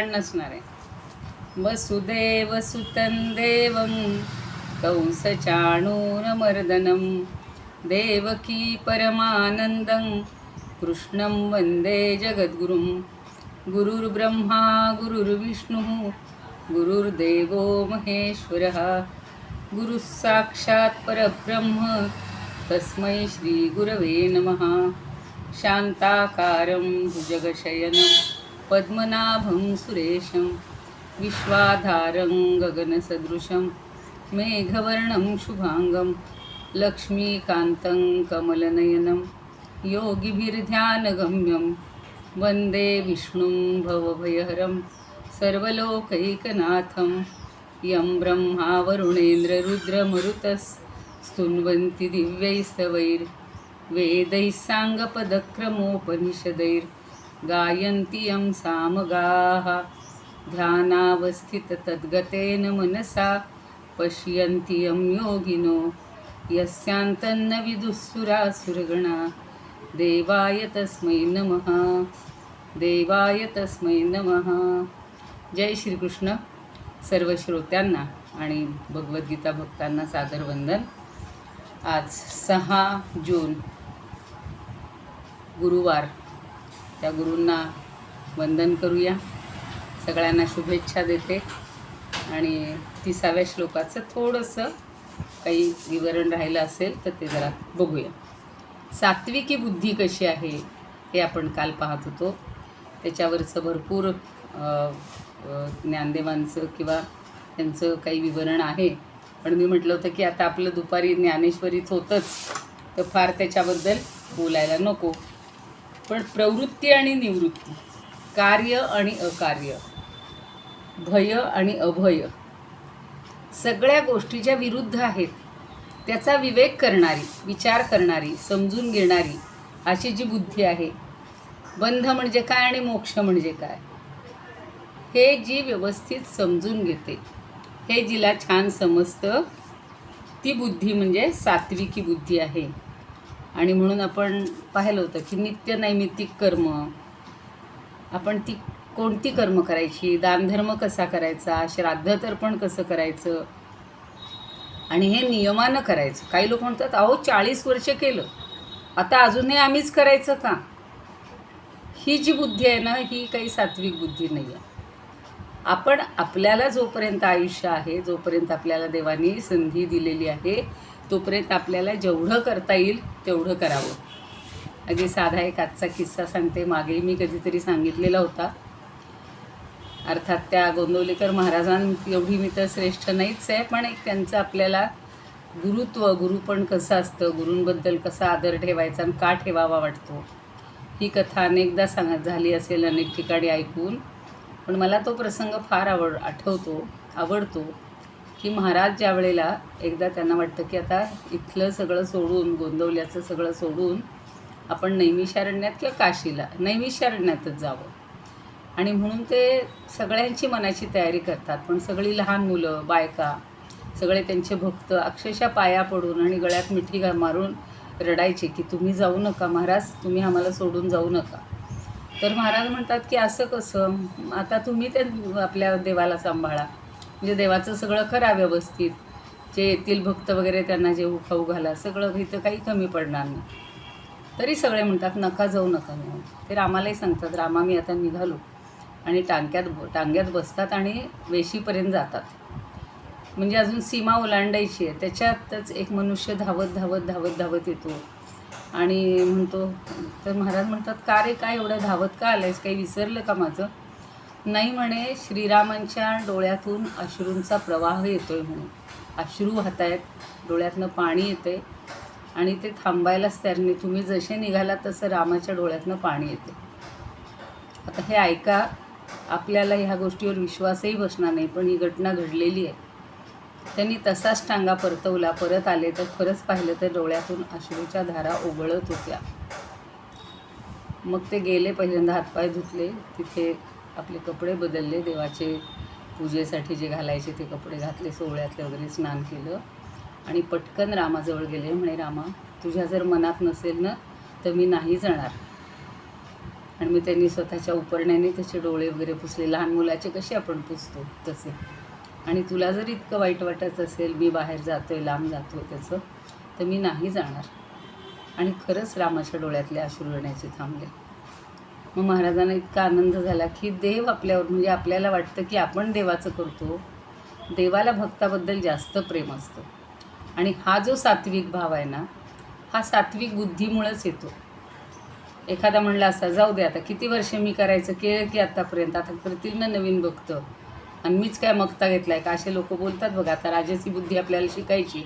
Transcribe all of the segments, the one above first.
नसणार आहे. वसुदेवसुतं देवं कंसचाणूरमर्दनं देवकी परमानन्दं कृष्णं वन्दे जगद्गुरुं. गुरुर्ब्रह्मा गुरुर्विष्णुः गुरुर्देवो महेश्वरः गुरुः साक्षात् परब्रह्म तस्मै श्रीगुरवे नमः. शान्ताकारं भुजगशयनं पद्मनाभं सुरेशं विश्वाधारं गगनसदृशं मेघवर्णं शुभांगं लक्ष्मीकान्तं कमलनयनं योगिभिर्ध्यानगम्यं वन्दे विष्णुं भवभयहरं सर्वलोकैकनाथं. यं ब्रह्मा वरुणेन्द्ररुद्रमरुतस्तुन्वन्ति दिव्यैस्तवैर्वेदैः साङ्गपदक्रमोपनिषदैर्गायन्ति यं सामगाः. ध्यानावस्थिततद्गतेन मनसा पश्यन्ति यं योगिनो यस्यान्तन्न विदुःसुरासुरगणा. देवाय तस्मै नमः. देवाय तस्मै नमः. जय श्रीकृष्ण. सर्व श्रोत्यांना आणि भगवद्गीता भक्तांना सादर वंदन. आज 6 जून गुरुवार. त्या गुरूंना वंदन करूया. सगळ्यांना शुभेच्छा देते आणि 30व्या श्लोकाचं थोडंसं काही विवरण राहिलं असेल तर ते जरा बघूया. सात्विकी बुद्धी कशी आहे हे आपण काल पाहत होतो. त्याच्यावरचं भरपूर ज्ञानदेवांचं किंवा त्यांचं काही विवरण आहे. पण मी म्हटलं होतं की आता आपलं दुपारी ज्ञानेश्वरीत होतंच तर फार त्याच्याबद्दल बोलायला नको. पण प्रवृत्ती आणि निवृत्ती, कार्य आणि अकार्य, भय आणि अभय, सगळ्या गोष्टीच्या विरुद्ध आहेत. त्याचा विवेक करणारी, विचार करणारी, समजून घेणारी अशी जी बुद्धी आहे, बंध म्हणजे काय आणि मोक्ष म्हणजे काय हे जी व्यवस्थित समजून घेते, हे जिला छान समजतं, ती बुद्धी म्हणजे सात्विकी बुद्धी आहे. आणि म्हणून आपण पाहिलं होतं की नित्य नैमित्तिक कर्म, आपण ती कोणती कर्म करायची, दानधर्म कसा करायचा, श्राद्ध तर्पण कसं करायचं आणि हे नियमानं करायचं. काही लोक म्हणतात अहो 40 वर्ष केलं आता अजूनही आम्हीच करायचं का. ही जी बुद्धी आहे ना, ही काही सात्विक बुद्धी नाही आहे. आपण आपल्याला जोपर्यंत आयुष्य आहे, जोपर्यंत आपल्याला देवानी संधी दिलेली आहे, तोपर्यंत आपल्याला जेवढं करता येईल तेवढं करावं. अगदी साधा एक आजचा किस्सा सांगते. मागे मी कधीतरी सांगितलेला होता. अर्थात त्या गोंदवलेकर महाराजां एवढी मी तर श्रेष्ठ नाहीच आहे, पण एक त्यांचं आपल्याला गुरुत्व, गुरुपण कसं असतं, गुरूंबद्दल कसा आदर ठेवायचा आणि का ठेवावा वाटतो, ही कथा अनेकदा झाली असेल, अनेक ठिकाणी ऐकून. पण मला तो प्रसंग फार आवडतो की महाराज ज्या वेळेला एकदा त्यांना वाटतं की आता इथलं सगळं सोडून, गोंदवल्याचं सगळं सोडून आपण नैमिषारण्यात किंवा काशीला, नैमिषारण्यातच जावं. आणि म्हणून ते सगळ्यांची मनाची तयारी करतात. पण सगळी लहान मुलं, बायका, सगळे त्यांचे भक्त अक्षरशः पाया पडून आणि गळ्यात मिठी मारून रडायचे की तुम्ही जाऊ नका महाराज, तुम्ही आम्हाला सोडून जाऊ नका. तर महाराज म्हणतात की असं कसं, आता तुम्ही ते आपल्या देवाला सांभाळा, म्हणजे देवाचं सगळं करा व्यवस्थित, जे येतील भक्त वगैरे त्यांना जेवू खाऊ घाला, सगळं इथं काही कमी पडणार नाही. तरी सगळे म्हणतात नका जाऊ नका म्हणून. ते रामालाही सांगतात रामा मी आता निघालो, आणि टांग्यात बसतात आणि वेशीपर्यंत जातात. म्हणजे अजून सीमा ओलांडायची आहे. त्याच्यातच एक मनुष्य धावत येतो आणि म्हणतो, तर महाराज म्हणतात का रे, काय एवढं धावत का आलायस, काही विसरलं का माझं. नाही म्हणे, श्रीरामांच्या डोळ्यातून अश्रूंचा प्रवाह येतोय म्हणे, अश्रू वाहत आहेत, डोळ्यातनं पाणी येते आणि ते थांबायलाच तयार नाही. तुम्ही जसे निघाला तसं रामाच्या डोळ्यातनं पाणी येते. आता हे ऐका, आपल्याला ह्या गोष्टीवर विश्वासही बसणार नाही, पण ही घटना घडलेली आहे. त्यांनी तसाच टांगा परतवला, परत आले तर खरंच पाहिलं तर डोळ्यातून अश्रूच्या धारा ओघळत होत्या. मग ते गेले, पहिल्यांदा हातपाय धुतले, तिथे आपले कपडे बदलले, देवाचे पूजेसाठी जे घालायचे ते कपडे घातले, सोहळ्यातले वगैरे स्नान केलं आणि पटकन रामाजवळ गेले. म्हणे रामा, तुझ्या जर मनात नसेल ना तर मी नाही जाणार. आणि मी त्यांनी स्वतःच्या उपरण्याने त्याचे डोळे वगैरे पुसले, लहान मुलाचे कसे आपण पुसतो तसे. आणि तुला जर इतकं वाईट वाटत असेल मी बाहेर जातो आहे, लांब जातो आहे त्याचं, तर मी नाही जाणार. आणि खरंच रामाच्या डोळ्यातले अश्रू येण्याचे थांबले. मग महाराजांना इतका आनंद झाला की देव आपल्यावर, म्हणजे आपल्याला वाटतं की आपण देवाचं करतो, देवाला भक्ताबद्दल जास्त प्रेम असतं. आणि हा जो सात्विक भाव आहे ना, हा सात्विक बुद्धीमुळंच येतो. एखादा म्हणला असता जाऊ दे आता किती वर्ष मी करायचं, केलं की आत्तापर्यंत, आता करतील ना नवीन भक्त, आणि मीच काय मगता घेतला आहे का, असे लोक बोलतात बघा. आता राजसी बुद्धी आपल्याला शिकायची.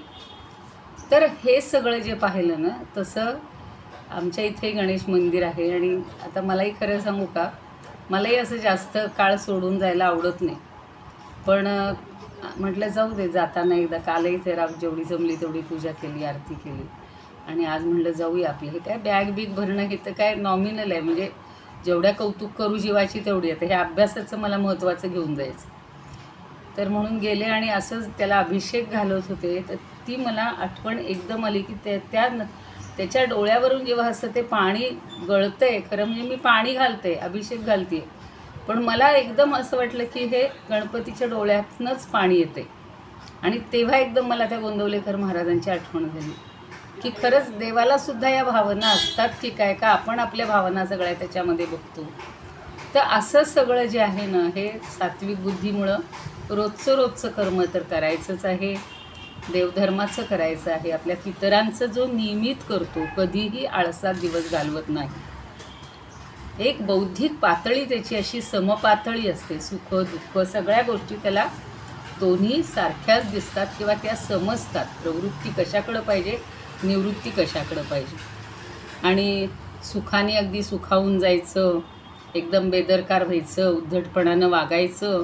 तर हे सगळं जे पाहिलं ना, तसं आमच्या इथे गणेश मंदिर आहे. आणि आता मलाही खरं सांगू का, मलाही असं जास्त काळ सोडून जायला आवडत नाही. पण म्हटलं जाऊ दे, जाताना एकदा कालही ते जेवढी जमली तेवढी पूजा केली, आरती केली. आणि आज म्हटलं जाऊया. आपलं हे काय बॅग बिग भरणं हे तर काय नॉमिनल आहे, म्हणजे जेवढ्या कौतुक करू जीवाची तेवढी. आता हे अभ्यासाचं मला महत्त्वाचं घेऊन जायचं. तर म्हणून गेले आणि असंच त्याला अभिषेक घालत होते, तर ती मला आठवण एकदम आली की त्याच्या डोळ्यावरून जेव्हा असं ते पाणी गळतं आहे, खरं म्हणजे मी पाणी घालते, अभिषेक घालते, पण मला एकदम असं वाटलं की हे गणपतीच्या डोळ्यातनंच पाणी येते. आणि तेव्हा एकदम मला त्या गोंदवलेकर महाराजांची आठवण झाली की खरंच देवालासुद्धा या भावना असतात की काय, का आपण आपल्या भावना सगळ्या त्याच्यामध्ये बघतो. तर असं सगळं जे आहे ना, हे सात्विक बुद्धीमुळं रोजचं कर्म तर करायचंच आहे, देवधर्माचं करायचं आहे, आपल्या पितरांचं जो नियमित करतो, कधीही आळसात दिवस घालवत नाही. एक बौद्धिक पातळी त्याची अशी समपातळी असते, सुख दुःख सगळ्या गोष्टी त्याला दोन्ही सारख्याच दिसतात किंवा त्या समजतात. प्रवृत्ती कशाकडं पाहिजे, निवृत्ती कशाकडं पाहिजे. आणि सुखाने अगदी सुखावून जायचं, एकदम बेदरकार व्हायचं, उद्धटपणानं वागायचं,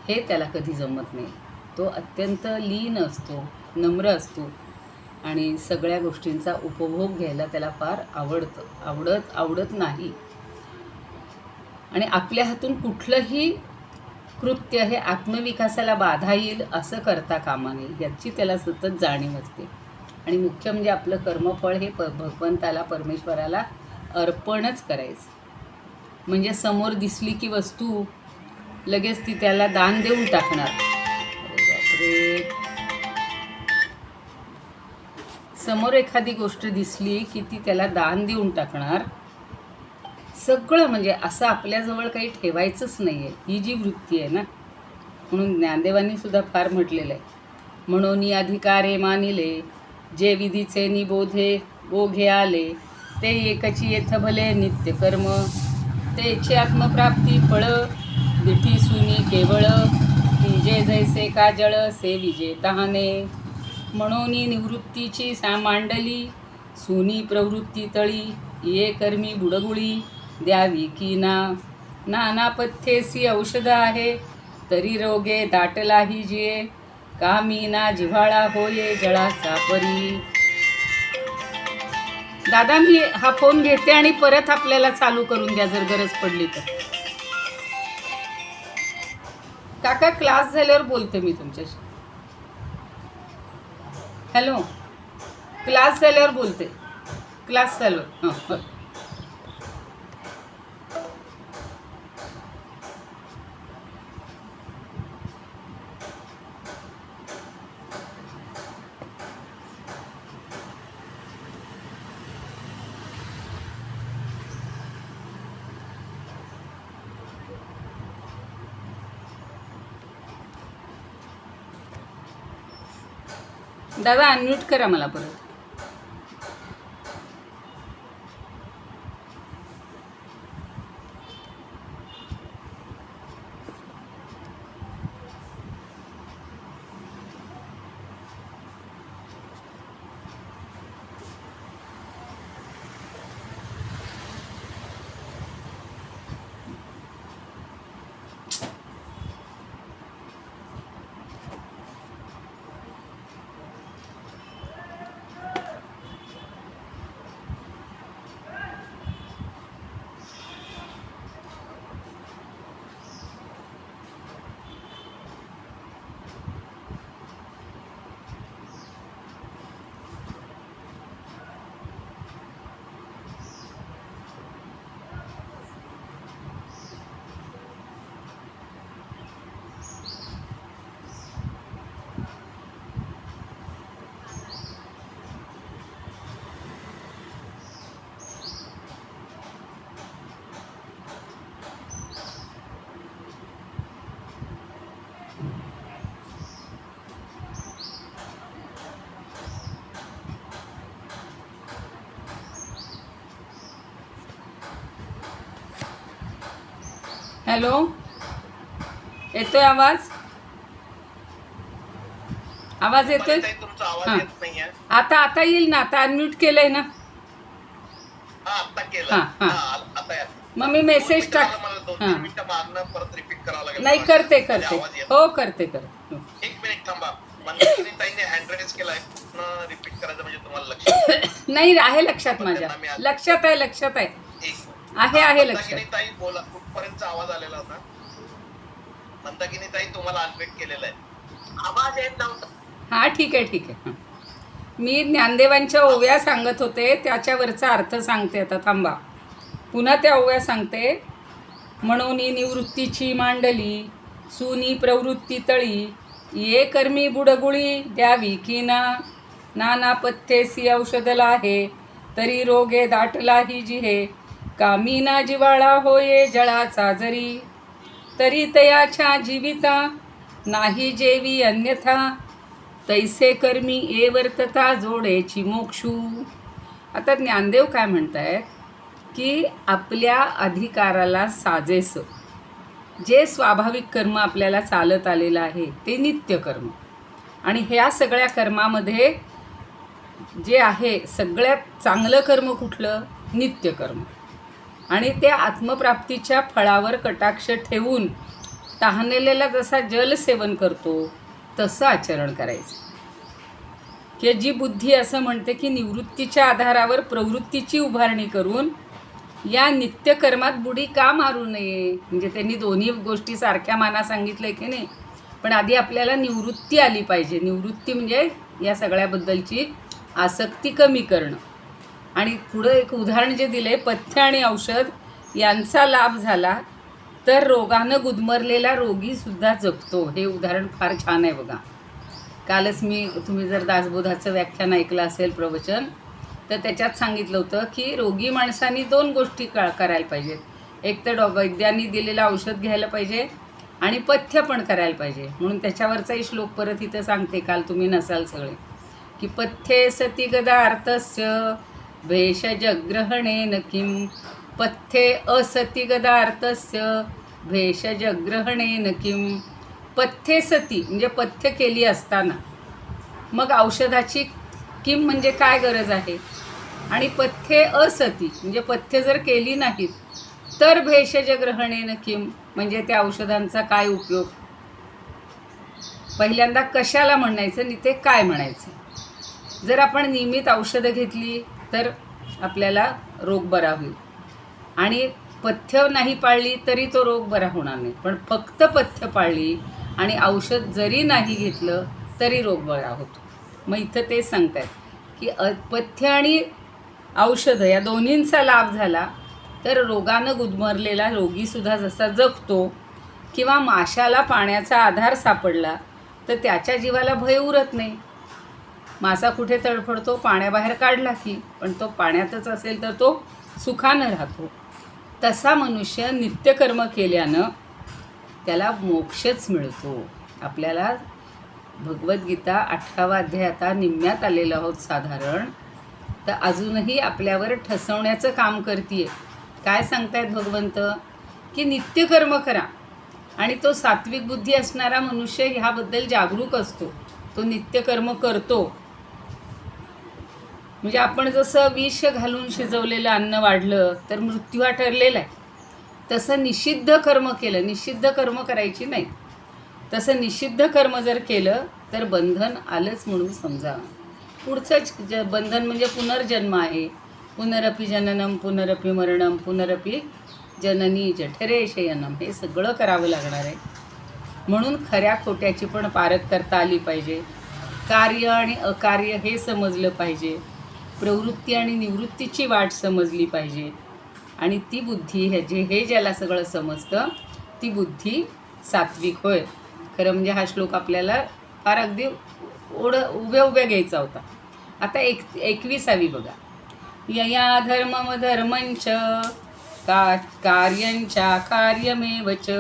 हे त्याला कधी जमत नाही. तो अत्यंत लीन असतो, नम्र असतो आणि सगळ्या गोष्टींचा उपभोग घ्यायला त्याला फार आवडत नाही. आणि आपल्या हातून कुठलंही कृत्य हे आत्मविकासाला बाधा येईल असं करता कामा नये, याची त्याला सतत जाणीव असते. आणि मुख्य म्हणजे आपलं कर्मफळ हे भगवंताला, परमेश्वराला अर्पणच करायचं. म्हणजे समोर दिसली की वस्तू लगेच ती त्याला दान देऊन टाकणार. अरे बापरे, समोर एखादी गोष्ट दिसली की ती त्याला दान देऊन टाकणार. सगळं म्हणजे असं आपल्याजवळ काही ठेवायचंच नाही आहे, ही जी वृत्ती आहे ना. म्हणून ज्ञानदेवांनी सुद्धा फार म्हटलेलं आहे, म्हणून अधिकारे मानिले, जे विधीचे निबोधे ओघे आले, ते एकची येथ भले नित्यकर्म, तेचे आत्मप्राप्ती फळ, दिठी सुनी केवळ, जे जैसे काजळ से विजे तहाने, म्हणून निवृत्तीची मांडली, सुनी प्रवृत्ती तळी, ये कर्मी बुडगुळी, द्यावी की नाना पथ्येसी औषध आहे, तरी रोगे दाटलाही जिये, कामीना जिव्हाळा होये जळाचा परी. दादा मी हा फोन घेते आणि परत आपल्याला चालू करून द्या जर गरज पडली तर. काका क्लास झाल्यावर बोलते मी तुमच्याशी. हॅलो, क्लास झाल्यावर बोलते, क्लास झाल्यावर. हां. दादा अनम्यूट करा मला परत. हॅलो, येतोय आवाज? आवाज येतोय? ताई तुमचा आवाज हां, येत नाहीये. आता आता येईल ना. आता अनम्यूट केलंय ना. हा आता केलं. हां हां, आता या. मग मी 2 मेसेज मिनिटं टाक. झालं, मला 2-3 हां, मिनिटं मागणं परत रिपीट करावं लागेल नाही मला वाटतं. करते म्हणजे करते. आवाज येत हो, नाही. करते करते. 1 मिनिट थांबा. मंदाकिनी ताईने हँड रेज केलाय. पुन्हा रिपीट करायचं म्हणजे तुम्हाला लक्षात येईल. नाही, आहे लक्षात, आपण माझ्या त्यांना मी लक्षात आहे, लक्षात आहे. 1 मिनिट. आहे लक्षात. मंदाकिनी ताई बोला, कुठपर्यंत आवाज आलेला होता? मंदाकिनी ताई तुम्हाला अनम्यूट केलेलं आहे. आवाज येत नव्हता. हां, ठीक आहे ठीक आहे. हां, मी ज्ञानदेवांच्या ओव्या सांगत होते, त्याच्यावरचा अर्थ सांगते आता. थांबा, पुन्हा त्या ओव्या सांगते. म्हणून निवृत्तीची मांडली सुनी प्रवृत्ती तळी, ये कर्मी बुडगुळी द्यावी की नाना पथ्येसी औषधला आहे, तरी रोगे दाटलाही जिहे, कामीना जिवाळा होये जळाचा जरी, तरी तयाच्या जीविता नाही जेवी अन्यथा, तैसे कर्मी ए वर्तता जोडेची मोक्षू. आता ज्ञानदेव काय म्हणतायत की आपल्या अधिकाराला साजेसं जे स्वाभाविक कर्म आपल्याला चालत आलेलं आहे ते नित्यकर्म, आणि ह्या सगळ्या कर्मामध्ये जे आहे सगळ्यात चांगलं कर्म कुठलं? नित्यकर्म. आणि त्या आत्मप्राप्तीच्या फळावर कटाक्ष ठेवून तहानलेला जसा जलसेवन करतो तसं आचरण करायचं. की जी बुद्धी असं म्हणते की निवृत्तीच्या आधारावर प्रवृत्तीची उभारणी करून या नित्यकर्मात बुडी का मारू नये. म्हणजे त्यांनी दोन्ही गोष्टी सारख्या माना सांगितलं की नाही, पण आधी आपल्याला निवृत्ती आली पाहिजे. निवृत्ती म्हणजे या सगळ्याबद्दलची आसक्ती कमी करणं. आणि पुढं एक उदाहरण जे दिले, पथ्य आणि औषध यांचा लाभ झाला तर रोगानं गुदमरलेला रोगीसुद्धा जगतो. हे उदाहरण फार छान आहे बघा. कालच तुम्ही जर दासबोधाचं व्याख्यान ऐकलं असेल, प्रवचन, तर त्याच्यात सांगितलं होतं की रोगी माणसांनी 2 गोष्टी करायला पाहिजेत. एक तर वैद्यांनी दिलेलं औषध घ्यायला पाहिजे आणि पथ्य पण करायला पाहिजे. म्हणून त्याच्यावरचाही श्लोक परत इथं सांगते, काल तुम्ही नसाल सगळे, की पथ्ये सती गदार्थस्य भेषजग्रहणेन किं, पथ्ये असती गदार्थस्य भेषजग्रहणेन किं. पथ्ये सती म्हणजे पथ्य केली असताना, मग औषधाची किम म्हणजे काय गरज आहे, आणि पथ्ये असती म्हणजे पथ्य जर केली नाहीत तर भेषजग्रहणेन किम म्हणजे त्या औषधांचा काय उपयोग. पहिल्यांदा कशाला म्हणायचं आणि ते काय म्हणायचं. जर आपण नियमित औषधं घेतली तर आपल्याला रोग बरा होईल, आणि पथ्य नाही पाळली तरी तो रोग बरा होणार नाही. पण फक्त पथ्य पाळली आणि औषध जरी नाही घेतलं तरी रोग बरा होतो. मग इथं ते सांगतात की पथ्य आणि औषधं या दोन्हींचा लाभ झाला तर रोगानं गुदमरलेला रोगीसुद्धा जसा जगतो, किंवा माशाला पाण्याचा आधार सापडला तर त्याच्या जीवाला भय उरत नाही. मासा कुठे तडफडतो? पाण्याबाहेर काढला की, पण तो पाण्यातच असेल तर तो सुखानं राहतो. तसा मनुष्य नित्यकर्म केल्यानं त्याला मोक्षच मिळतो. आपल्याला भगवद्गीता 18वा अध्याय आता निम्म्यात आलेलो आहोत साधारण, तर अजूनही आपल्यावर ठसवण्याचं काम करते. काय सांगतायत भगवंत? की नित्यकर्म करा. आणि तो सात्विक बुद्धी असणारा मनुष्य ह्याबद्दल जागरूक असतो, तो नित्यकर्म करतो. म्हणजे आपण जसं विष घालून शिजवलेलं अन्न वाढलं तर मृत्यू हा ठरलेला आहे, तसं निषिद्ध कर्म केलं, निषिद्ध कर्म करायची नाही, तसं निषिद्ध कर्म जर केलं तर बंधन आलंच म्हणून समजावं. पुढचंच बंधन म्हणजे पुनर्जन्म आहे. पुनरपि जननम पुनरपि मरणम पुनरपि जननी जठरे शयनम, हे सगळं करावं लागणार आहे. म्हणून खऱ्या खोट्याची पण पारख करता आली पाहिजे. कार्य आणि अकार्य हे समजलं पाहिजे. प्रवृत्ती आणि निवृत्तीची वाट समजली पाहिजे. आणि ती बुद्धी हे ज्याला सगळं समजतं ती बुद्धी सात्विक होय. खरं म्हणजे हा श्लोक आपल्याला फार अगदी उभ्या घ्यायचा होता. आता 21वी बघा. यया धर्मम धर्मंच कार्यंचा कार्यमेवच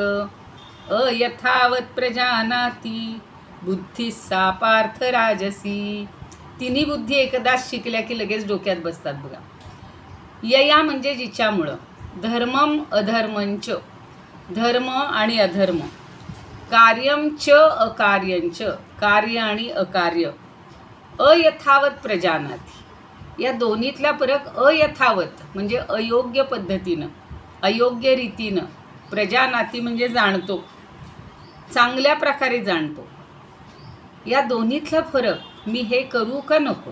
अयथावत प्रजानाती बुद्धी सा पार्थ राजसी. तिन्ही बुद्धी एकदाच शिकल्या की लगेच डोक्यात बसतात बघा. यया म्हणजे जिच्यामुळं, धर्मम अधर्मंच धर्म आणि अधर्म, कार्यं च अकार्यंच, कार्य आणि अकार्य, अयथावत प्रजानाती, या दोन्हीतला फरक अयथावत म्हणजे अयोग्य पद्धतीनं, अयोग्य रीतीनं, प्रजानाती म्हणजे जाणतो, चांगल्या प्रकारे जाणतो, या दोन्हीतला फरक मी हे करू का नको,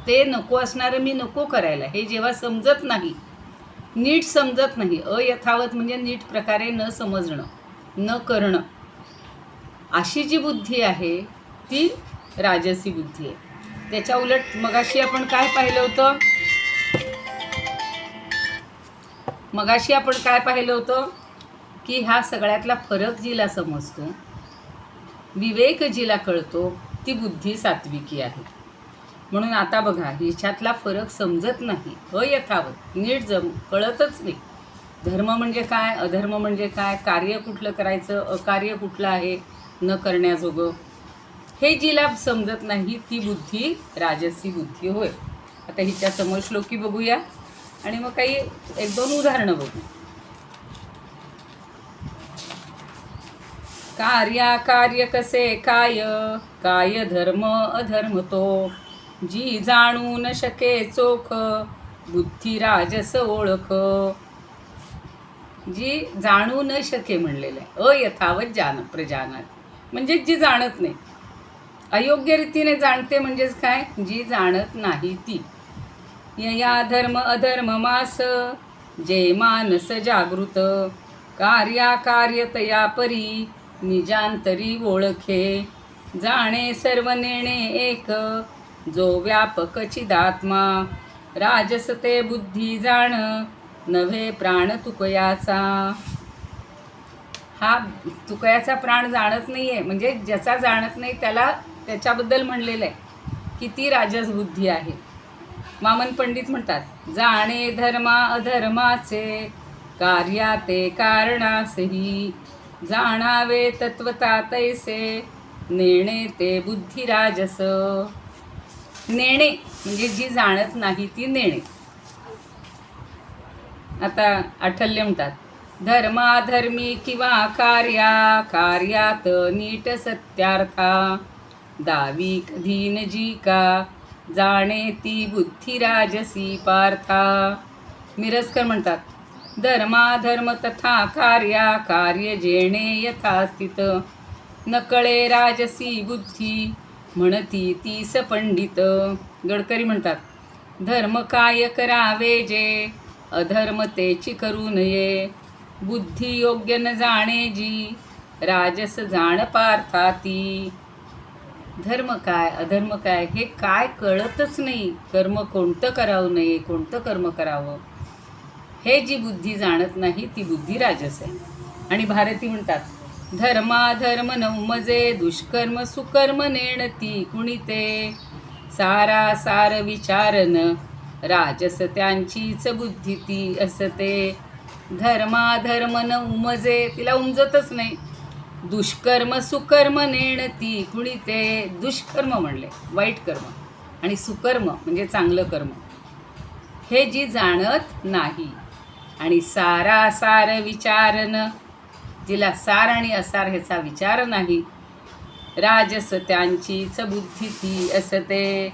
ते नको असणारं मी नको करायला, हे जेव्हा समजत नाही, नीट समजत नाही, अयथावत म्हणजे नीट प्रकारे न समजणं, न करणं, अशी जी बुद्धी आहे ती राजसी बुद्धी आहे. त्याच्या उलट मगाशी आपण काय पाहिलं होतं, की हा सगळ्यातला फरक जिला समजतो, विवेक जिला कळतो, ती बुद्धी सात्विकी आहे. म्हणून आता बघा, हिच्यातला फरक समजत नाही, अयथावत, नीट कळतच नाही. धर्म म्हणजे काय, अधर्म म्हणजे काय, कार्य कुठलं करायचं, अकार्य कुठलं आहे न करण्याजोगं, हे जिला समजत नाही ती बुद्धी राजसी बुद्धी होय. आता हिच्या समोर श्लोकी बघूया आणि मग काही 1-2 उदाहरणं बघू. कार्याकार्य कसे काय, काय धर्म अधर्म तो, जी जाणू न शके चोख, बुद्धी राजस ओळख. जी जाणू न शके म्हणलेलं आहे, अयथावत प्रजानात म्हणजे जी जाणत नाही, अयोग्य रीतीने जाणते म्हणजेच काय, जी जाणत नाही ती. यया धर्म अधर्म मास, जे मानस जागृत, कार्याकार्यतया परी, निजांतरी ओळखे, जाणे सर्व नेणे एक, जो व्यापक चिदात्मा, राजस ते बुद्धी जाण, नव्हे प्राण तुकयाचा. हा तुकयाचा प्राण जाणत नाही आहे, म्हणजे ज्याचा जाणत नाही त्याला त्याच्याबद्दल म्हणलेलं आहे की ती राजस बुद्धी आहे. वामन पंडित म्हणतात, जाणे धर्मा अधर्माचे, कार्या ते कारणासही, जाणावे तत्वता तैसे, नेणे ते बुद्धी राजस. नेणे म्हणजे जी जाणत नाही ती नेणे. आता आठल्य म्हणतात, धर्माधर्मी किंवा कार्यात नीट सत्यार्था, दावी कधी न जी का, जाणे ती बुद्धी राजसी पार्था. मिरजकर म्हणतात, धर्माधर्म तथा कार्य जेणे यथास्थित, नकळे राजसी बुद्धी, म्हणती तीस पंडित. गडकरी म्हणतात, धर्म काय करावे जे, अधर्म तेची करू नये, बुद्धी योग्य न जाणे जी, राजस जाण पार्था ती. धर्म काय अधर्म काय हे काय कळतच नाही, कर्म कोणतं करावं नये, कोणतं कर्म करावं हे जी बुद्धी जाणत नाही ती बुद्धी राजस आहे. आणि भारती म्हणतात, धर्माधर्म नवमजे, दुष्कर्म सुकर्म नेणती कुणीते, सारा सार विचारन, राजस त्यांचीच बुद्धी ती असते. धर्माधर्म न उमजे, तिला उमजतच नाही, दुष्कर्म सुकर्म नेणती कुणीते, दुष्कर्म म्हणले वाईट कर्म आणि सुकर्म म्हणजे चांगलं कर्म, हे जी जाणत नाही. आणि सारा सार विचारन, जिला सार आणि असार ह्याचा विचार नाही, राजस त्यांचीच बुद्धी ती असते.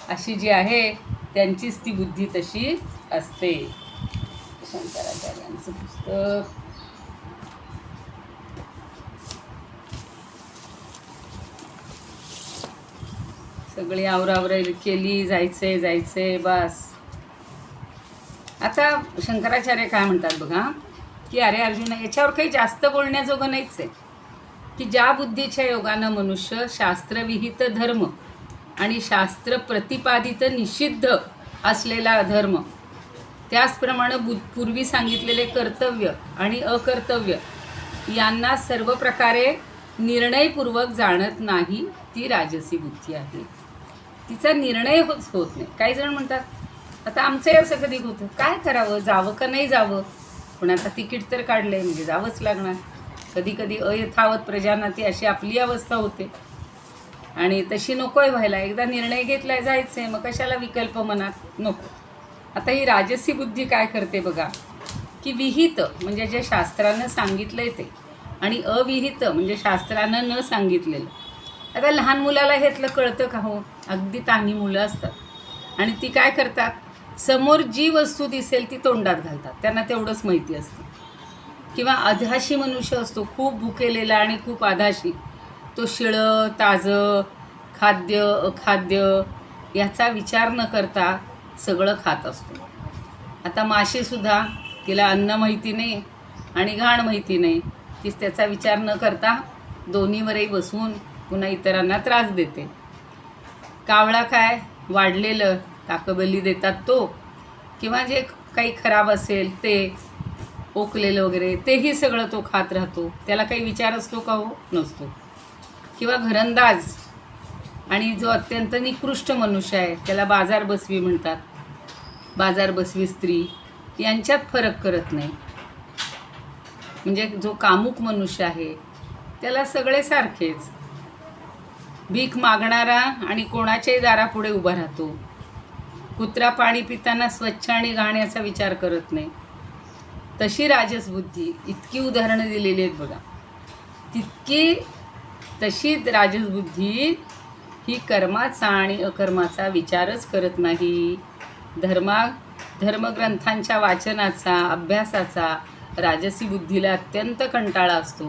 अशी जी आहे त्यांचीच ती बुद्धी तशी असते. शंकराचार्यांचं पुस्तक. सगळी आवरावरा केली, जायचे बस. आता शंकराचार्य काय म्हणतात बघा, की अरे अर्जुन, याच्यावर काही जास्त बोलण्याजोगं नाहीच आहे, की ज्या बुद्धीच्या योगानं मनुष्य शास्त्रविहित धर्म आणि शास्त्र प्रतिपादित निषिद्ध असलेला अधर्म, त्याचप्रमाणे पूर्वी सांगितलेले कर्तव्य आणि अकर्तव्य यांना सर्व प्रकारे निर्णयपूर्वक जाणत नाही, ती राजसी बुद्धी आहे. तिचा निर्णय होत नाही. काही जण म्हणतात, आता आमचंही असं कधी होतं, काय करावं, जावं का नाही जावं, पण आता तिकीट तर काढलंय म्हणजे जावंच लागणार. कधी कधी अयथावत प्रजानाती अशी आपली अवस्था होते आणि तशी नकोय व्हायला. एकदा निर्णय घेतलाय जायचंय, मग कशाला विकल्प मनात नको. आता ही राजसी बुद्धी काय करते बघा, की विहित म्हणजे जे शास्त्रानं सांगितलं आहे ते, आणि अविहित म्हणजे शास्त्रानं न सांगितलेलं. आता लहान मुलाला ह्यातलं कळतं का हो? अगदी तान्ही मुलं असतात आणि ती काय करतात, समोर जी वस्तू दिसेल ती तोंडात घालतात, त्यांना तेवढंच माहिती असतं. किंवा आधाशी मनुष्य असतो, खूप भुकेलेला आणि खूप आधाशी, तो शिळं ताजं खाद्य अखाद्य याचा विचार न करता सगळं खात असतो. आता माशीसुद्धा, तिला अन्न माहिती नाही आणि घाण माहिती नाही, तीच त्याचा विचार न करता दोन्हीवरही बसून पुन्हा इतरांना त्रास देते. कावळा काय, वाढलेलं काकबली देतात तो, किंवा जे काही खराब असेल ते ओकलेलं वगैरे तेही सगळं तो खात राहतो. त्याला काही विचार असतो का हो? नसतो. किंवा घरंदाज आणि जो अत्यंत निकृष्ट मनुष्य आहे त्याला बाजार बसवी म्हणतात, बाजार बसवी स्त्री, यांच्यात फरक करत नाही. म्हणजे जो कामुक मनुष्य आहे त्याला सगळे सारखेच. भीक मागणारा आणि कोणाच्याही दारापुढे उभा राहतो. कुत्रा पाणी पिताना स्वच्छ आणि घाण याचा विचार करत नाही. तशी राजस बुद्धी, इतकी उदाहरणं दिलेली आहेत बघा, तशी राजस बुद्धी ही कर्माचा आणि अकर्माचा विचारच करत नाही. धर्मग्रंथांच्या वाचनाचा अभ्यासाचा राजसी बुद्धीला अत्यंत कंटाळा असतो.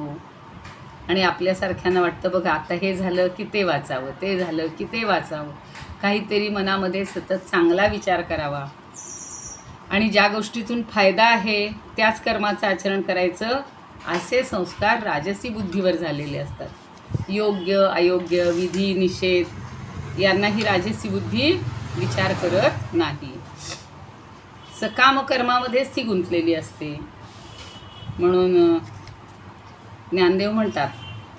आणि आपल्यासारख्यांना वाटतं बघा, आता हे झालं की ते वाचावं, ते झालं की ते वाचावं, काहीतरी मनामध्ये सतत चांगला विचार करावा आणि ज्या गोष्टीतून फायदा आहे त्याच कर्माचं आचरण करायचं, असे संस्कार राजसी बुद्धीवर झालेले असतात. योग्य अयोग्य विधी निषेध यांना ही राजसी बुद्धी विचार करत नाही. सकाम कर्मामध्येच ती गुंतलेली असते. म्हणून ज्ञानदेव म्हणतात,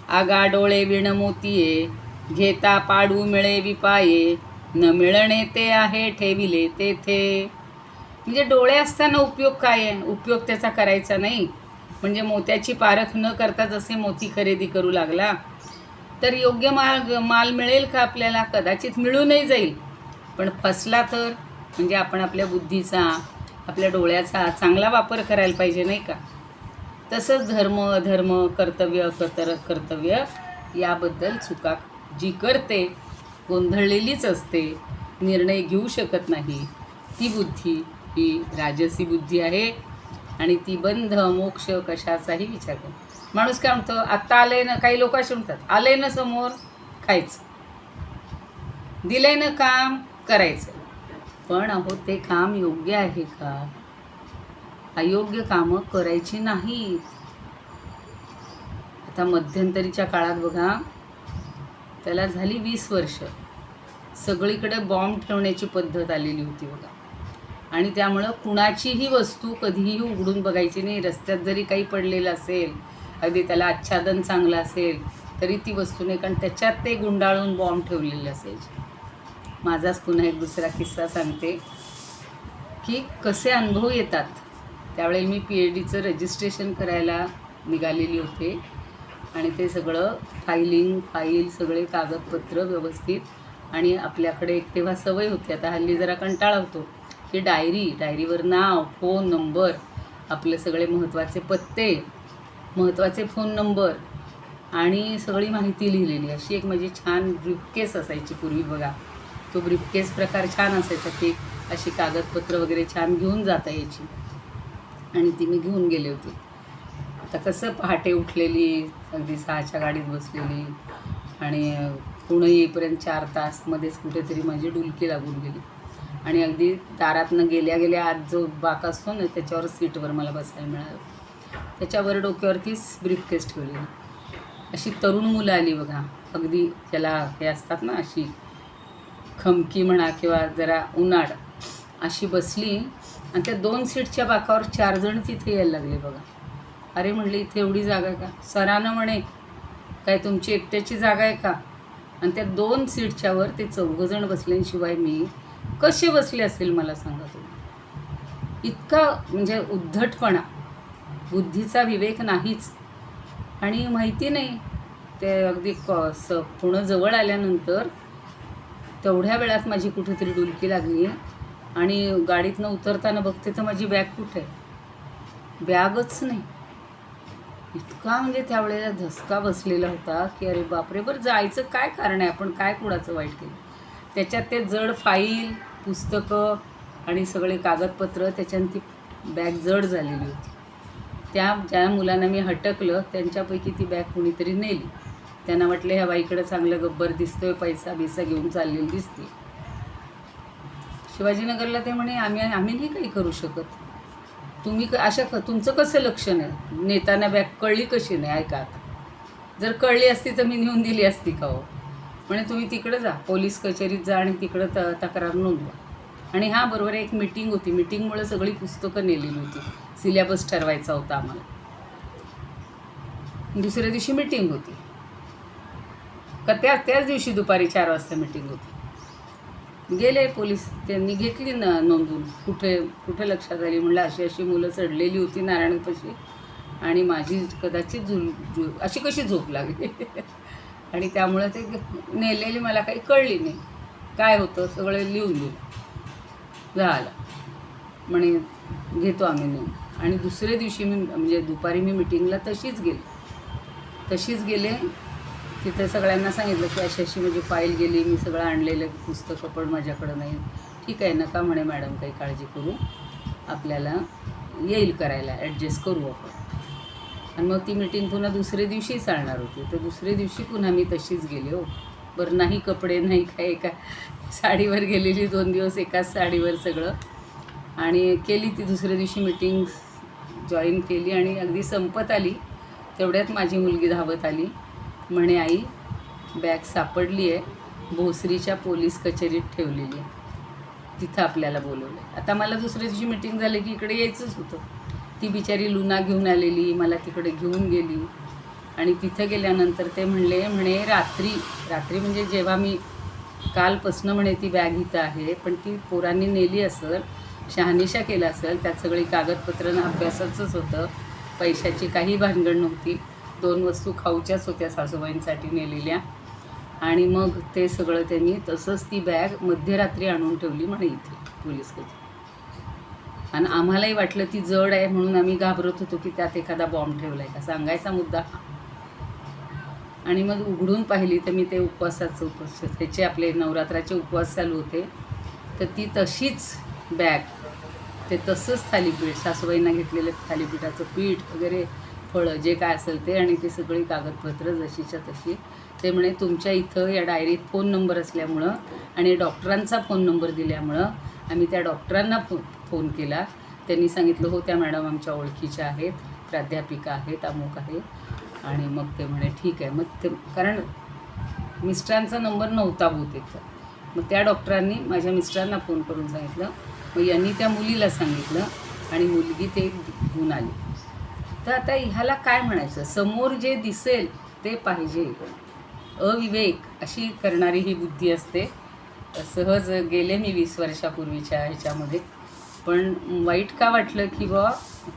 आगा डोळे विण मोतीये, घेता पाडू मिळे विपाये, न मिळणे ते आहे ठेविले तेथे. म्हणजे डोळे असताना उपयोग काय आहे? उपयोग त्याचा करायचा नाही. म्हणजे मोत्याची पारख न करता जसे मोती खरेदी करू लागला तर योग्य माल मिळेल का आपल्याला? कदाचित मिळूनही जाईल, पण फसला तर? म्हणजे आपण आपल्या बुद्धीचा, आपल्या डोळ्याचा चांगला वापर करायला पाहिजे, नाही का? तसंच धर्म अधर्म कर्तव्य कर्तव्य याबद्दल चुका जी करते, गोंधळलेलीच असते, निर्णय घेऊ शकत नाही, ती बुद्धी ही राजसी बुद्धी आहे. आणि ती बंध मोक्ष कशाचाही विचार करते. माणूस काय म्हणतो, आत्ता आलंय ना, काही लोक असे म्हणतात, आलंय ना समोर खायचं, दिलंय ना काम करायचं. पण अहो, ते काम योग्य आहे का? अयोग्य कामं करायची नाहीत. आता मध्यंतरीच्या काळात बघा, त्याला झाली 20 वर्ष, सगळीकडे बॉम्ब ठेवण्याची पद्धत आलेली होती बघा. आणि त्यामुळं कुणाचीही वस्तू कधीही उघडून बघायची नाही. रस्त्यात जरी काही पडलेलं असेल, अगदी त्याला आच्छादन चांगलं असेल तरी ती वस्तू नाही, कारण त्याच्यात ते गुंडाळून बॉम्ब ठेवलेले असायचे. माझाच पुन्हा एक दुसरा किस्सा सांगते की कसे अनुभव येतात. त्यावेळेला मी PhDचं रजिस्ट्रेशन करायला निघालेली होते आणि ते सगळं फाईल सगळे कागदपत्र व्यवस्थित, आणि आपल्याकडे एक तेव्हा सवय होती, आता हल्ली जरा कंटाळा होतो, की डायरीवर नाव, फोन नंबर, आपले सगळे महत्त्वाचे पत्ते, महत्त्वाचे फोन नंबर आणि सगळी माहिती लिहिलेली अशी एक माझी छान ब्रीफकेस असायची पूर्वी बघा. तो ब्रीफकेस प्रकार छान असायचा, की अशी कागदपत्र वगैरे छान घेऊन जाता यायची, आणि ती मी घेऊन गेले होते. आता कसं पहाटे उठलेली, अगदी 6च्या गाडीत बसलेली, आणि पुणे येईपर्यंत 4 तास मध्येच कुठेतरी माझी डुलकी लागून गेली, आणि अगदी दारातनं गेल्या आज जो बाक असतो ना त्याच्यावर सीटवर मला बसायला मिळालं. त्याच्यावर डोक्यावरतीच ब्रीफकेस ठेवलेली. अशी तरुण मुलं आली बघा, अगदी ज्याला हे असतात ना, अशी खमकी म्हणा किंवा जरा उन्हाळ, अशी बसली, आणि त्या 2 सीटच्या बाकावर 4 जण तिथे यायला लागले बघा. अरे म्हणले, इथे एवढी जागा आहे का? सरानं म्हणे, काय तुमची एकट्याची जागा आहे का? आणि त्या 2 सीटच्यावर ते 4 जण बसल्याशिवाय मी कसे बसले असेल मला सांगा तुम्ही. इतका म्हणजे उद्धटपणा, बुद्धीचा विवेक नाहीच. आणि माहिती नाही, ते अगदी पुणं जवळ आल्यानंतर तेवढ्या वेळात माझी कुठेतरी डुलकी लागली, आणि गाडीतनं उतरताना बघते तर माझी बॅग कुठे आहे. बॅगच नाही. इतका म्हणजे त्यावेळेला धसका बसलेला होता की अरे बापरे, बरं जायचं काय कारण आहे, आपण काय कुणाचं वाईट केलं. त्याच्यात ते जड फाईल, पुस्तकं आणि सगळे कागदपत्र, त्याच्यानं ती बॅग जड झालेली होती. ज्या मुलांना मी हटकलं त्यांच्यापैकी ती बॅग कुणीतरी नेली. त्यांना वाटलं ह्या बाईकडं चांगलं गब्बर दिसतोय, पैसा बिसा घेऊन चाललेली दिसते. शिवाजीनगरला ते म्हणे आम्ही नाही काही करू शकत, तुम्ही तुमचं कसं लक्ष नाही, नेताना बॅग कळली कशी नाही. ऐका, जर कळली असती तर मी नेऊन दिली असती का हो. म्हणे तुम्ही तिकडं जा, पोलीस कचेरीत जा आणि तिकडं तक्रार नोंदवा. आणि हां, बरोबर एक मीटिंग होती, मीटिंगमुळे सगळी पुस्तकं नेलेली होती, सिलेबस ठरवायचा होता आम्हाला. दुसऱ्या दिवशी मीटिंग होती का त्याच दिवशी दुपारी 4 वाजता मीटिंग होती. गेले पोलीस, त्यांनी घेतली नोंदून. कुठे लक्षात आली, म्हणलं अशी अशी मुलं चढलेली होती नारायणपाशी आणि माझी कदाचित अशी कशी झोप लागली आणि त्यामुळे ते नेलेली मला काही कळली नाही काय होतं. सगळं लिहून दिलं, झालं म्हणे घेतो आम्ही नेऊन. आणि दुसऱ्या दिवशी म्हणजे दुपारी मी मिटिंगला तशीच गेले. तिथे सगळ्यांना सांगितलं की अशी माझी फाईल गेली, मी सगळं आणलेलं पुस्तकं पण माझ्याकडं नाही. ठीक आहे, नका म्हणे मॅडम काही काळजी करू, आपल्याला येईल करायला, ॲडजस्ट करू आपण. आणि मग ती मीटिंग पुन्हा दुसऱ्या दिवशी चालणार होती. तर दुसऱ्या दिवशी पुन्हा मी तशीच गेले हो. बरं, नाही कपडे नाही काय, एका साडीवर गेलेली, 2 दिवस एकाच साडीवर सगळं. आणि केली ती दुसऱ्या दिवशी मीटिंग जॉईन केली आणि अगदी संपत आली तेवढ्यात माझी मुलगी धावत आली. म्हणे आई, बॅग सापडली आहे, भोसरीच्या पोलीस कचेरीत ठेवलेली आहे, तिथं आपल्याला बोलवलं आहे. आता मला दुसऱ्या दिवशी मीटिंग झाली की इकडे यायचंच होतं. ती बिचारी लुना घेऊन आलेली, मला तिकडे घेऊन गेली. आणि तिथं गेल्यानंतर ते म्हणे रात्री म्हणजे जेव्हा मी कालपासनं म्हणे ती बॅग इथं आहे, पण ती पोरांनी नेली असेल, शहानिशा केला असेल, त्यात सगळी कागदपत्रं अभ्यासाचंच होतं, पैशाची काही भानगड नव्हती. 2 वस्तू खाऊच्याच होत्या सासूबाईंसाठी नेलेल्या. आणि मग ते सगळं त्यांनी तसंच ती बॅग मध्यरात्री आणून ठेवली म्हणे इथे पोलीस कचेरीत. आणि आम्हालाही वाटलं ती जड आहे म्हणून आम्ही घाबरत होतो की त्यात एखादा बॉम्ब ठेवला आहे का, सांगायचा मुद्दा. आणि मग उघडून पाहिली तर मी ते उपवास त्याचे आपले नवरात्राचे उपवास चालू होते. तर ती तशीच बॅग, ते तसंच थालीपीठ, सासूबाईंना घेतलेलं थालीपीठाचं पीठ वगैरे, फळं जे काय असेल ते, आणि ती सगळी कागदपत्र जशीच्या तशी. ते म्हणे तुमच्या इथं या डायरीत फोन नंबर असल्यामुळं आणि डॉक्टरांचा फोन नंबर दिल्यामुळं आम्ही त्या डॉक्टरांना फोन केला. त्यांनी सांगितलं हो त्या मॅडम आमच्या ओळखीच्या आहेत, प्राध्यापिका आहेत, अमुक आहे. आणि मग ते म्हणे ठीक आहे. मग ते कारण मिस्टरांचा नंबर नव्हता बहुतेक, मग त्या डॉक्टरांनी माझ्या मिस्टरांना फोन करून सांगितलं. मग यांनी त्या मुलीला सांगितलं आणि मुलगी ते घेऊन आली. तर आता ह्याला काय म्हणायचं, समोर जे दिसेल ते पाहिजे, अविवेक अशी करणारी ही बुद्धी असते. सहज गेले मी 20 वर्षापूर्वीच्या ह्याच्यामध्ये. पण वाईट का वाटलं की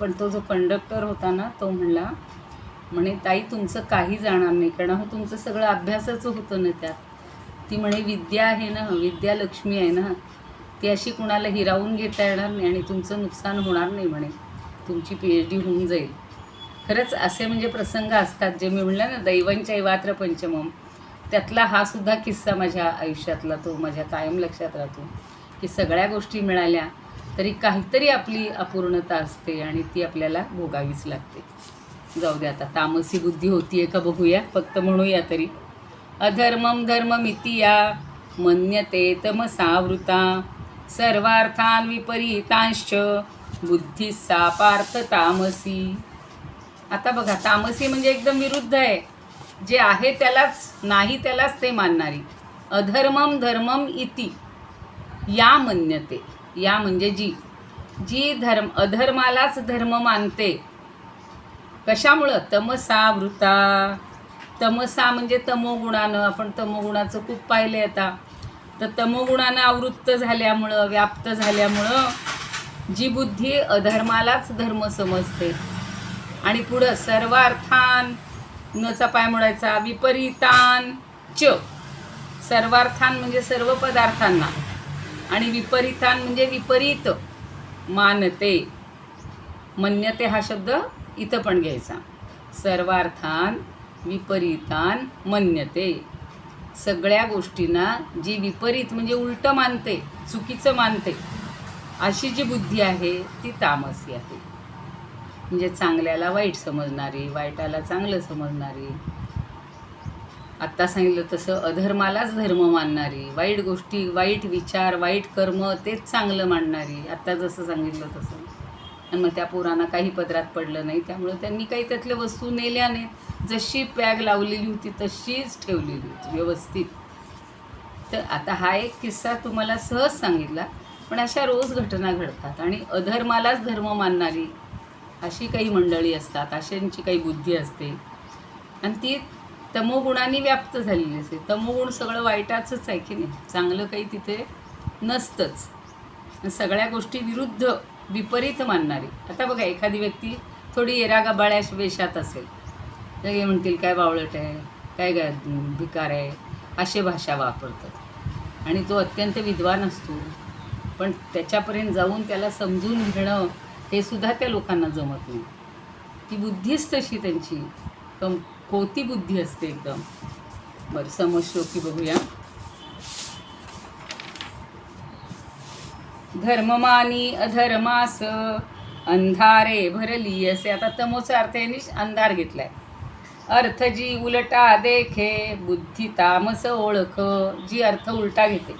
पण तो जो कंडक्टर होता ना, तो म्हणे ताई तुमचं काही जाणार नाही, कारण हो तुमचं सगळं अभ्यासाचं होतं ना त्यात. ती म्हणे विद्या आहे ना, विद्या लक्ष्मी आहे ना, ती अशी कुणाला हिरावून घेता येणार नाही आणि तुमचं नुकसान होणार नाही म्हणे, तुमची PhD होऊन जाईल. खरंच असे म्हणजे प्रसंग असतात जे मी म्हणलं ना, दैवंचैवात्र पंचमम, त्यातला हा सुद्धा किस्सा माझ्या आयुष्यातला, तो माझ्या कायम लक्षात राहतो की सगळ्या गोष्टी मिळाल्या तरी काहीतरी आपली अपूर्णता असते आणि ती आपल्याला भोगावीच लागते. जाऊ दे, आता तामसी बुद्धी होतीये का बघूया, फक्त म्हणूया तरी. अधर्मम धर्ममिति या मन्यते तमसावृता सर्वार्थान विपरीतांश्च बुद्धी सा पार्थ तामसी. आता बघा, तामसी म्हणजे एकदम विरुद्ध आहे, जे आहे त्यालाच, नाही त्यालाच ते मानणारी. अधर्मम धर्मम इति या मन्यते, या म्हणजे जी अधर्मालाच धर्म मानते. कशामुळं? तमसावृता. तमसा म्हणजे तमोगुणानं, आपण तमोगुणाचं खूप पाहिले आता. तर तमोगुणानं आवृत्त झाल्यामुळं, व्याप्त झाल्यामुळं जी बुद्धी अधर्मालाच धर्म समजते. आणि पुढं सर्वार्थान, नचा पाय मोडायचा, विपरीतान च. सर्वार्थान म्हणजे सर्व पदार्थांना, आणि विपरीतान म्हणजे विपरीत मानते. मन्यते हा शब्द इथं पण घ्यायचा. सर्वार्थान विपरीतान मन्यते. सगळ्या गोष्टींना जी विपरीत म्हणजे उलटं मानते, चुकीचं मानते, अशी जी बुद्धी आहे ती तामसी आहे. म्हणजे चांगल्याला वाईट समजणारी, वाईटाला चांगलं समजणारी, आत्ता सांगितलं तसं अधर्मालाच धर्म मानणारी, वाईट गोष्टी, वाईट विचार, वाईट कर्म तेच चांगलं मानणारी, आत्ता जसं सांगितलं तसं. आणि मग त्या पोरांना काही पदरात पडलं नाही, त्यामुळे त्यांनी काही त्यातल्या वस्तू नेल्या नाहीत. जशी पॅग लावलेली होती तशीच ठेवलेली होती व्यवस्थित. तर आता हा एक किस्सा तुम्हाला सहज सांगितला, पण अशा रोज घटना घडतात. आणि अधर्मालाच धर्म मानणारी अशी काही मंडळी असतात, अशांची काही बुद्धी असते आणि ती तमोगुणाने व्याप्त झालेली असते. तमोगुण सगळं वाईटाचंच आहे की नाही, चांगलं काही तिथे नसतंच. सगळ्या गोष्टी विरुद्ध विपरीत मानणारी. आता बघा, एखादी व्यक्ती थोडी येरागबाळ्या वेशात असेल तर हे म्हणतील काय बावळट आहे, काय भिकार आहे, असे भाषा वापरतात. आणि तो अत्यंत विद्वान असतो, पण त्याच्यापर्यंत जाऊन त्याला समजून घेणं हे सुद्धा त्या लोकांना जमत नाही. ती बुद्धीच तशी त्यांची खोती बुद्धी असते एकदम. बरं, समश्लोकी बघूया. धर्ममानी अधर्मास अंधारे भरली असे. आता तमोचा अर्थ यांनी अंधार घेतलाय. अर्थ जी उलटा देखे बुद्धी तामस ओळख, जी अर्थ उलटा घेते.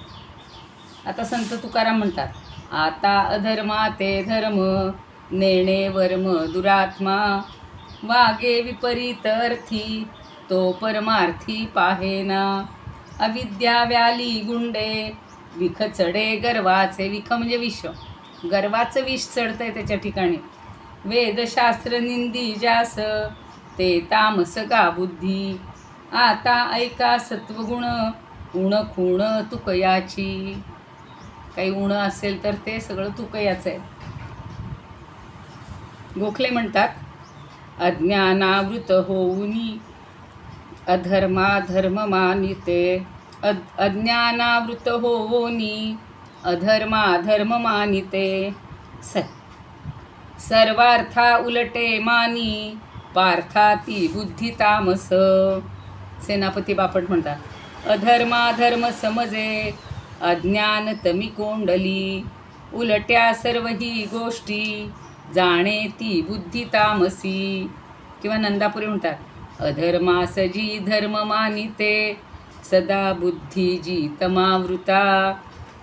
आता संत तुकाराम म्हणतात, आता अधर्मा ते धर्म नेणे वर्म दुरात्मा, वागे विपरीत अर्थी तो परमार्थी पाहेना, अविद्या व्याली गुंडे विख चढे गर्वाचे. विख म्हणजे विष, गर्वाचं विष चढतंय त्याच्या ठिकाणी. वेदशास्त्र निंदी जास ते तामस गा बुद्धी, आता ऐका सत्वगुण उण खूण तुकयाची. काही उण असेल तर ते सगळं तुकयाचं आहे. गोखले म्हणतात, अज्ञानावृत होऊनी अधर्मा धर्म मानिते, अज्ञानावृत होऊनी अधर्मा धर्म मानिते, सर्वार्था उलटे मानी पार्था ती बुद्धी तामस. सेनापती बापट म्हणतात, अधर्मा धर्म समजे अज्ञान तमी कोंडली, उलट्या सर्व ही गोष्टी जाणे ती बुद्धी तामसी. किंवा नंदापुरी म्हणतात, अधर्मास जी धर्म मानिते सदा बुद्धी जी तमावृता,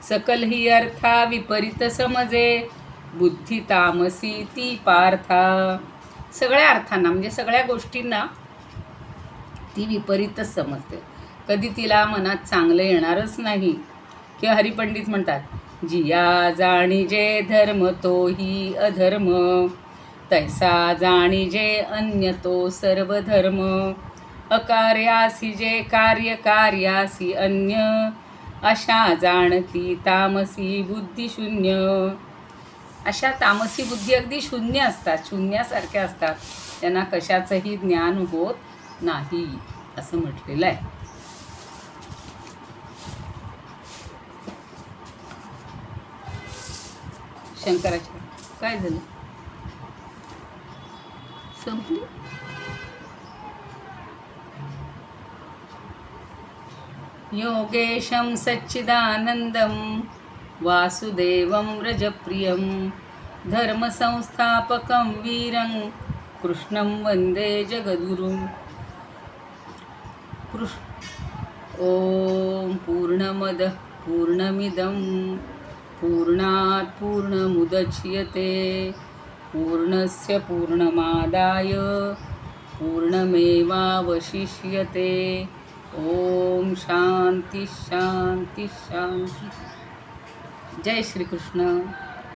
सकल ही अर्था विपरीत समजे बुद्धी तामसी ती पार्था. सगळ्या अर्थांना म्हणजे सगळ्या गोष्टींना ती विपरीतच समजते. कधी तिला मनात चांगलं येणारच नाही. किंवा हरिपंडित म्हणतात, जिया जाणीजे धर्म तोही अधर्म, तैसा जाणीजे अन्य तो सर्व धर्म, अकार्यासी जे कार्य कार्यासी अन्य, अशा जाणती तामसी बुद्धी शून्य. अशा तामसी बुद्धी अगदी शून्य असतात, शून्यासारख्या असतात, त्यांना कशाचंही ज्ञान होत नाही असं म्हटलेलं आहे. शंकराचार्य काय झालं, संपली. योगेशं सच्चिदानंदं वासुदेवं व्रजप्रियं धर्मसंस्थापकं वीरं कृष्णं वन्दे जगद्गुरुं. ॐ पूर्णमदः पूर्णमिदं पूर्णात् पूर्णमुदच्यते पूर्णस्य पूर्णमादाय पूर्णमेवावशिष्यते. ओम शांती शांती शांती. जय श्री कृष्ण.